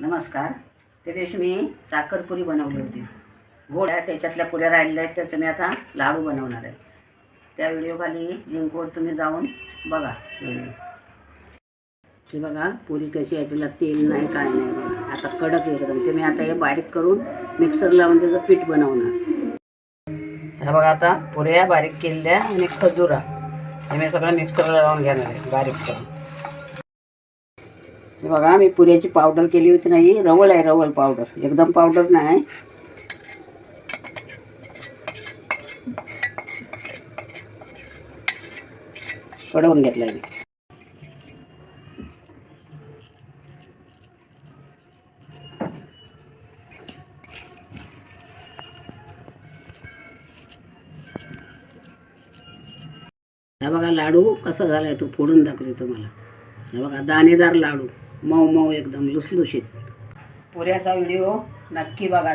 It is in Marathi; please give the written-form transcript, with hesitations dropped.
नमस्कार. त्या दिवशी मी साखरपुरी बनवली होती. गोड आहे, त्याच्यातल्या पुऱ्या राहिलेल्या आहेत, त्याचं मी आता लाडू बनवणार आहे. त्या व्हिडिओखाली लिंकवर तुम्ही जाऊन बघा व्हिडिओ. हे बघा पुरी कशी आहे, तिला तेल नाही काय नाही बघा. आता कडक एकदम. ते मी आता हे बारीक करून मिक्सर लावून त्याचं पीठ बनवणार. हे बघा आता पुऱ्या बारीक केलेल्या आणि खजुरा हे मी सगळं मिक्सरला लावून घेणार आहे बारीक करून. हे बघा मी पुऱ्याची पावडर केली होती नाही, रवळ आहे, रवळ पावडर, एकदम पावडर नाही. कडवून घेतलाय मी. हा बघा लाडू कसा झालाय तो फोडून दाखवते तुम्हाला. हे बघा दाणेदार लाडू, मऊ मऊ एकदम लुसलुशीत. पुऱ्याचा व्हिडिओ नक्की बघा.